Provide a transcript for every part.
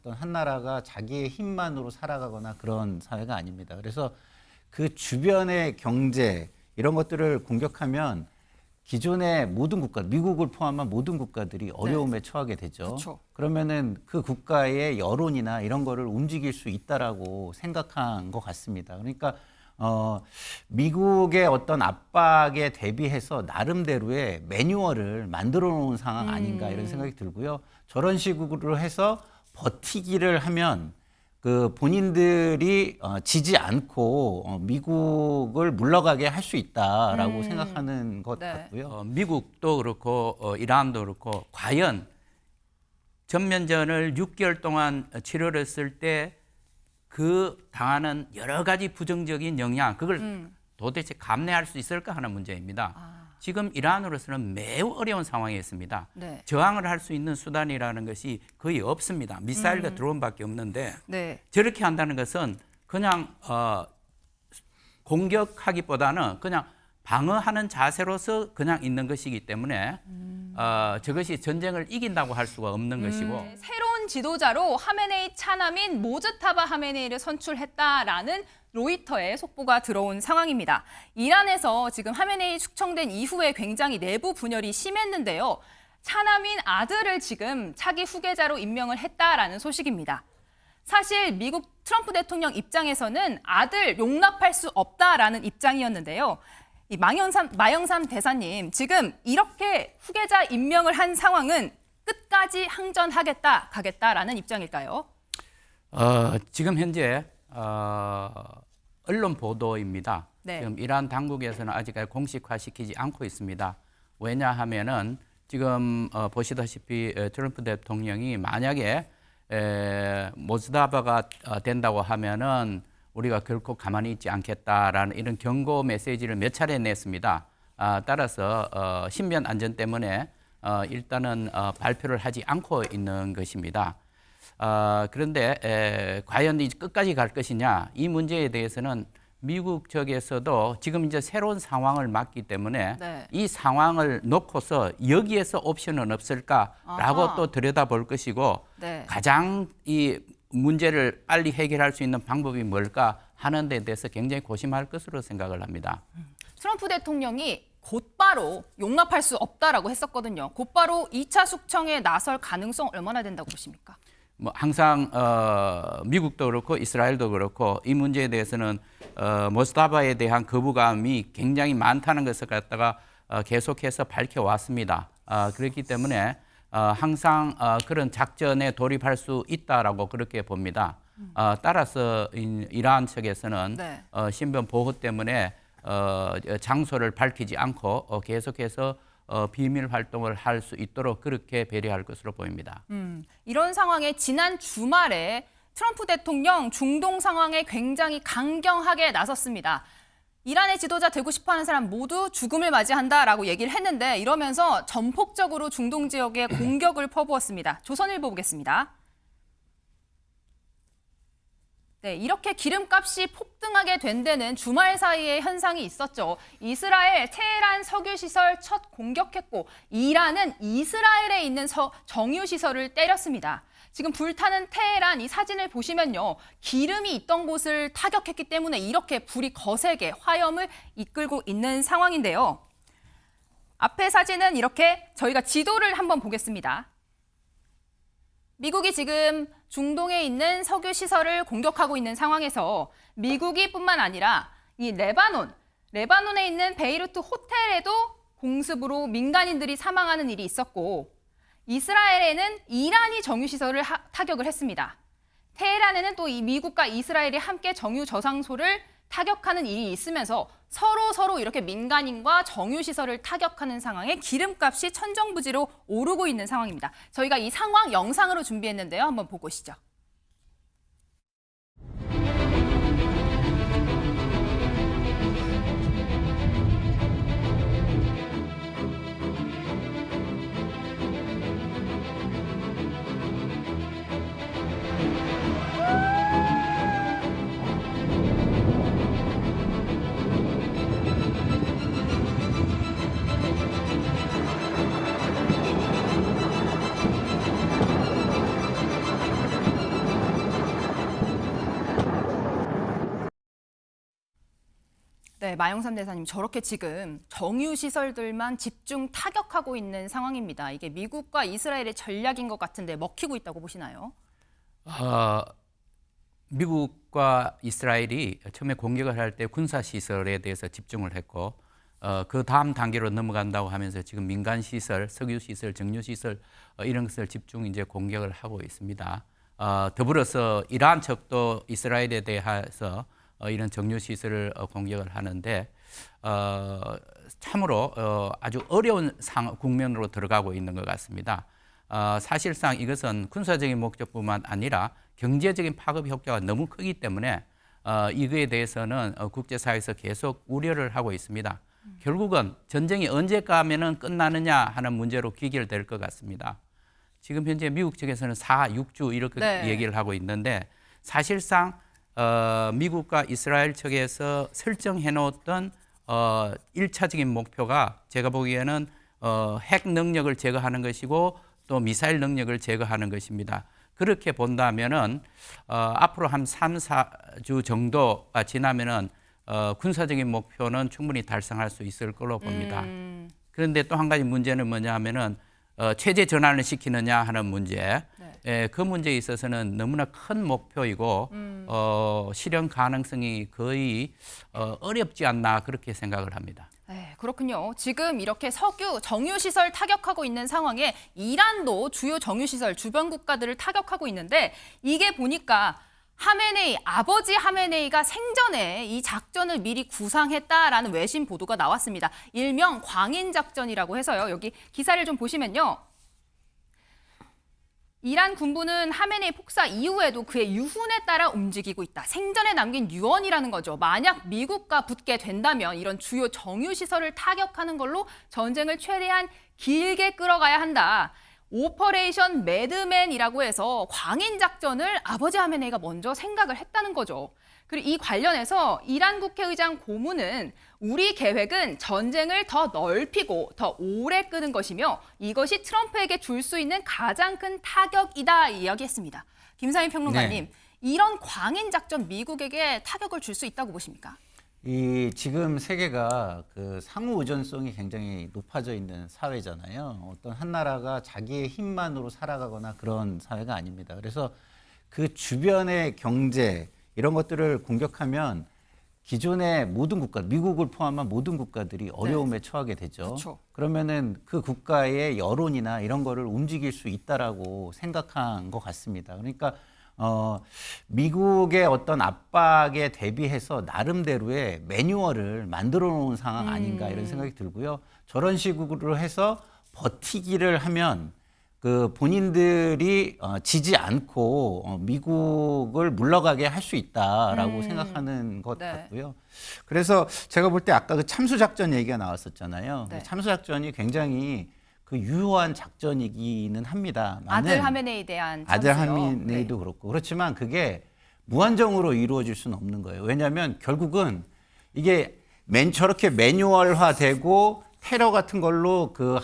어떤 한 나라가 자기의 힘만으로 살아가거나 그런 사회가 아닙니다. 그래서 그 주변의 경제 이런 것들을 공격하면 기존의 모든 국가, 미국을 포함한 모든 국가들이 어려움에 처하게 되죠. 그쵸. 그러면은 그 국가의 여론이나 이런 거를 움직일 수 있다라고 생각한 것 같습니다. 그러니까 미국의 어떤 압박에 대비해서 나름대로의 매뉴얼을 만들어 놓은 상황 아닌가 이런 생각이 들고요. 저런 식으로 해서 버티기를 하면 그 본인들이 지지 않고 미국을 물러가게 할 수 있다라고 생각하는 것 네. 같고요. 미국도 그렇고 이란도 그렇고 과연 전면전을 6개월 동안 치료를 했을 때 그 당하는 여러 가지 부정적인 영향 그걸 도대체 감내할 수 있을까 하는 문제입니다. 지금 이란으로서는 매우 어려운 상황에 있습니다. 네. 저항을 할 수 있는 수단이라는 것이 거의 없습니다. 미사일과 드론밖에 없는데 네. 저렇게 한다는 것은 그냥 공격하기보다는 그냥 방어하는 자세로서 그냥 있는 것이기 때문에 저것이 전쟁을 이긴다고 할 수가 없는 것이고 새로운 지도자로 하메네이 차남인 모즈타바 하메네이를 선출했다라는 로이터의 속보가 들어온 상황입니다. 이란에서 지금 하메네이 숙청된 이후에 굉장히 내부 분열이 심했는데요. 차남인 아들을 지금 차기 후계자로 임명을 했다라는 소식입니다. 사실 미국 트럼프 대통령 입장에서는 아들 용납할 수 없다라는 입장이었는데요. 이 마영삼 대사님, 지금 이렇게 후계자 임명을 한 상황은 끝까지 항전하겠다, 가겠다라는 입장일까요? 지금 현재 언론 보도입니다. 네. 지금 이란 당국에서는 아직까지 공식화시키지 않고 있습니다. 왜냐하면은 지금 보시다시피 트럼프 대통령이 만약에 모즈다바가 된다고 하면은 우리가 결코 가만히 있지 않겠다라는 이런 경고 메시지를 몇 차례 냈습니다. 따라서 신변 안전 때문에 일단은 발표를 하지 않고 있는 것입니다. 그런데 과연 이제 끝까지 갈 것이냐 이 문제에 대해서는 미국 쪽에서도 지금 이제 새로운 상황을 맞기 때문에 네. 이 상황을 놓고서 여기에서 옵션은 없을까라고 아하. 또 들여다볼 것이고 네. 가장 이 문제를 빨리 해결할 수 있는 방법이 뭘까 하는 데 대해서 굉장히 고심할 것으로 생각을 합니다. 트럼프 대통령이 곧바로 용납할 수 없다라고 했었거든요. 곧바로 2차 숙청에 나설 가능성 얼마나 된다고 보십니까? 뭐 항상 미국도 그렇고 이스라엘도 그렇고 이 문제에 대해서는 모스타바에 대한 거부감이 굉장히 많다는 것을 갖다가 계속해서 밝혀왔습니다. 그렇기 때문에 항상 그런 작전에 돌입할 수 있다라고 그렇게 봅니다. 따라서 이란 측에서는 네. 신변 보호 때문에 장소를 밝히지 않고 계속해서 비밀 활동을 할 수 있도록 그렇게 배려할 것으로 보입니다. 이런 상황에 지난 주말에 트럼프 대통령 중동 상황에 굉장히 강경하게 나섰습니다. 이란의 지도자 되고 싶어하는 사람 모두 죽음을 맞이한다라고 얘기를 했는데 이러면서 전폭적으로 중동 지역에 공격을 퍼부었습니다. 조선일보 보겠습니다. 네, 이렇게 기름값이 폭등하게 된 데는 주말 사이에 현상이 있었죠. 이스라엘 테헤란 석유시설 첫 공격했고 이란은 이스라엘에 있는 정유시설을 때렸습니다. 지금 불타는 테헤란 이 사진을 보시면요. 기름이 있던 곳을 타격했기 때문에 이렇게 불이 거세게 화염을 이끌고 있는 상황인데요. 앞에 사진은 이렇게 저희가 지도를 한번 보겠습니다. 미국이 지금 중동에 있는 석유 시설을 공격하고 있는 상황에서 미국이 뿐만 아니라 이 레바논에 있는 베이루트 호텔에도 공습으로 민간인들이 사망하는 일이 있었고 이스라엘에는 이란이 정유 시설을 타격을 했습니다. 테헤란에는 또 이 미국과 이스라엘이 함께 정유 저장소를 타격하는 일이 있으면서 서로 이렇게 민간인과 정유시설을 타격하는 상황에 기름값이 천정부지로 오르고 있는 상황입니다. 저희가 이 상황 영상으로 준비했는데요. 한번 보고 오시죠. 네, 마영삼 대사님 저렇게 지금 정유 시설들만 집중 타격하고 있는 상황입니다. 이게 미국과 이스라엘의 전략인 것 같은데 먹히고 있다고 보시나요? 미국과 이스라엘이 처음에 공격을 할 때 군사 시설에 대해서 집중을 했고 그 다음 단계로 넘어간다고 하면서 지금 민간 시설, 석유 시설, 정유 시설 이런 것을 집중 이제 공격을 하고 있습니다. 더불어서 이란 측도 이스라엘에 대해서 이런 정유 시설을 공격을 하는데 참으로 아주 어려운 국면으로 들어가고 있는 것 같습니다. 사실상 이것은 군사적인 목적뿐만 아니라 경제적인 파급 효과가 너무 크기 때문에 이거에 대해서는 국제사회에서 계속 우려를 하고 있습니다. 결국은 전쟁이 언제까지는 끝나느냐 하는 문제로 귀결될 것 같습니다. 지금 현재 미국 측에서는 4, 6주 이렇게 네. 얘기를 하고 있는데 사실상 미국과 이스라엘 측에서 설정해 놓았던 1차적인 목표가 제가 보기에는 핵 능력을 제거하는 것이고 또 미사일 능력을 제거하는 것입니다. 그렇게 본다면은 앞으로 한 3, 4주 정도가 지나면은 군사적인 목표는 충분히 달성할 수 있을 걸로 봅니다. 그런데 또 한 가지 문제는 뭐냐면은 체제 전환을 시키느냐 하는 문제. 네. 그 문제에 있어서는 너무나 큰 목표이고 실현 가능성이 거의 어렵지 않나 그렇게 생각을 합니다. 네, 그렇군요. 지금 이렇게 석유, 정유시설 타격하고 있는 상황에 이란도 주요 정유시설 주변 국가들을 타격하고 있는데 이게 보니까 하메네이, 아버지 하메네이가 생전에 이 작전을 미리 구상했다라는 외신 보도가 나왔습니다. 일명 광인작전이라고 해서요. 여기 기사를 좀 보시면요. 이란 군부는 하메네이 폭사 이후에도 그의 유훈에 따라 움직이고 있다. 생전에 남긴 유언이라는 거죠. 만약 미국과 붙게 된다면 이런 주요 정유시설을 타격하는 걸로 전쟁을 최대한 길게 끌어가야 한다. 오퍼레이션 매드맨이라고 해서 광인작전을 아버지 하메네이가 먼저 생각을 했다는 거죠. 그리고 이 관련해서 이란 국회의장 고문은 우리 계획은 전쟁을 더 넓히고 더 오래 끄는 것이며 이것이 트럼프에게 줄 수 있는 가장 큰 타격이다 이야기했습니다. 김상인 평론가님, 네. 이런 광인작전 미국에게 타격을 줄 수 있다고 보십니까? 이 지금 세계가 그 상호 의존성이 굉장히 높아져 있는 사회잖아요. 어떤 한 나라가 자기의 힘만으로 살아가거나 그런 사회가 아닙니다. 그래서 그 주변의 경제 이런 것들을 공격하면 기존의 모든 국가, 미국을 포함한 모든 국가들이 어려움에 처하게 되죠. 그렇죠. 그러면은 그 국가의 여론이나 이런 거를 움직일 수 있다라고 생각한 것 같습니다. 그러니까 미국의 어떤 압박에 대비해서 나름대로의 매뉴얼을 만들어 놓은 상황 아닌가 이런 생각이 들고요. 저런 식으로 해서 버티기를 하면 그 본인들이 지지 않고 미국을 물러가게 할 수 있다라고 생각하는 것 네. 같고요. 그래서 제가 볼 때 아까 그 참수작전 얘기가 나왔었잖아요. 네. 참수작전이 굉장히 그 유효한 작전이기는 합니다. 아들 하메네이에 대한 아들 참수요. 하메네이도 그렇고 그렇지만 그게 무한정으로 이루어질 수는 없는 거예요. 왜냐하면 결국은 이게 저렇게 매뉴얼화되고 테러 같은 걸로 그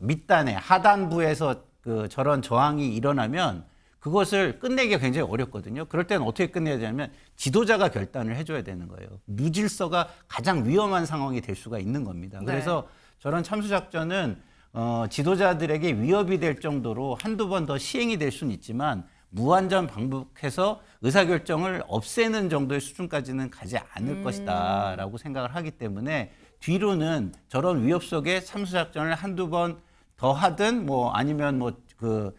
밑단에 하단부에서 그 저런 저항이 일어나면 그것을 끝내기가 굉장히 어렵거든요. 그럴 때는 어떻게 끝내야 되냐면 지도자가 결단을 해줘야 되는 거예요. 무질서가 가장 위험한 상황이 될 수가 있는 겁니다. 그래서 저런 참수작전은 지도자들에게 위협이 될 정도로 한두 번 더 시행이 될 수는 있지만 무한정 반복해서 의사결정을 없애는 정도의 수준까지는 가지 않을 것이다라고 생각을 하기 때문에 뒤로는 저런 위협 속에 참수작전을 한두 번 더 하든 뭐 아니면 뭐 그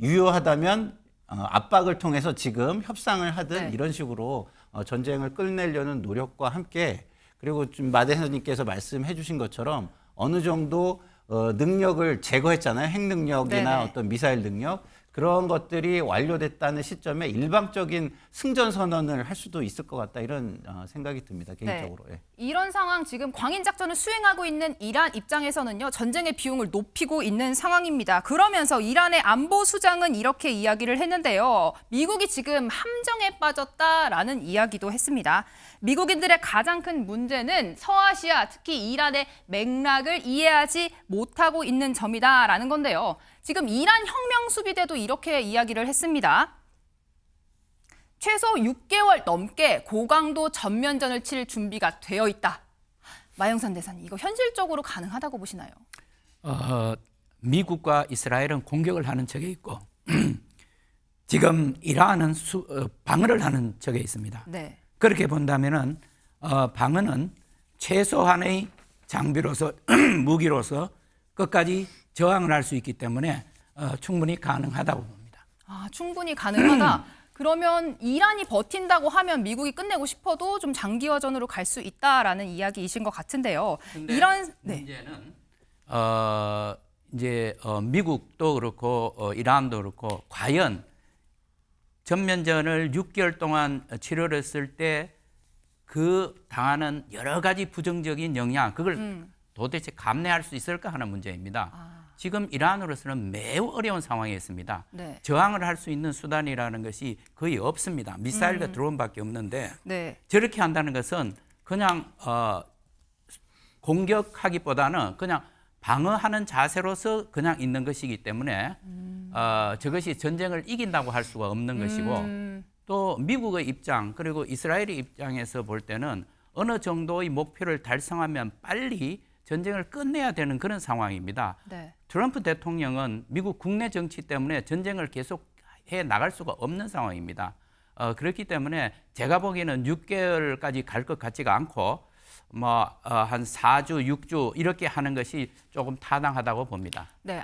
유효하다면 압박을 통해서 지금 협상을 하든 네. 이런 식으로 전쟁을 끝내려는 노력과 함께 그리고 좀 마 대사님께서 말씀해 주신 것처럼 어느 정도 능력을 제거했잖아요. 핵 능력이나 네네. 어떤 미사일 능력. 그런 것들이 완료됐다는 시점에 일방적인 승전 선언을 할 수도 있을 것 같다 이런 생각이 듭니다. 개인적으로. 예. 이런 상황 지금 광인작전을 수행하고 있는 이란 입장에서는요. 전쟁의 비용을 높이고 있는 상황입니다. 그러면서 이란의 안보수장은 이렇게 이야기를 했는데요. 미국이 지금 함정에 빠졌다라는 이야기도 했습니다. 미국인들의 가장 큰 문제는 서아시아, 특히 이란의 맥락을 이해하지 못하고 있는 점이다라는 건데요. 지금 이란 혁명 수비대도 이렇게 이야기를 했습니다. 최소 6개월 넘게 고강도 전면전을 칠 준비가 되어 있다. 마영선 대사님, 이거 현실적으로 가능하다고 보시나요? 미국과 이스라엘은 공격을 하는 척에 있고 지금 이란은 방어를 하는 척에 있습니다. 네. 그렇게 본다면은 방어는 최소한의 장비로서 무기로서 끝까지 저항을 할 수 있기 때문에 충분히 가능하다고 봅니다. 아, 충분히 가능하다. 그러면 이란이 버틴다고 하면 미국이 끝내고 싶어도 좀 장기화전으로 갈 수 있다라는 이야기이신 것 같은데요. 이런 문제는 이제 미국도 그렇고 이란도 그렇고 과연 전면전을 6개월 동안 치료를 했을 때 그 당하는 여러 가지 부정적인 영향 그걸 도대체 감내할 수 있을까 하는 문제입니다. 지금 이란으로서는 매우 어려운 상황에 있습니다. 네. 저항을 할 수 있는 수단이라는 것이 거의 없습니다. 미사일과 드론밖에 없는데 네. 저렇게 한다는 것은 그냥 공격하기보다는 그냥 방어하는 자세로서 그냥 있는 것이기 때문에 저것이 전쟁을 이긴다고 할 수가 없는 것이고 또 미국의 입장 그리고 이스라엘의 입장에서 볼 때는 어느 정도의 목표를 달성하면 빨리 전쟁을 끝내야 되는 그런 상황입니다. 네. 트럼프 대통령은 미국 국내 정치 때문에 전쟁을 계속 해 나갈 수가 없는 상황입니다. 그렇기 때문에 제가 보기에는 6개월까지 갈 것 같지가 않고 한 4주, 6주 이렇게 하는 것이 조금 타당하다고 봅니다. 네.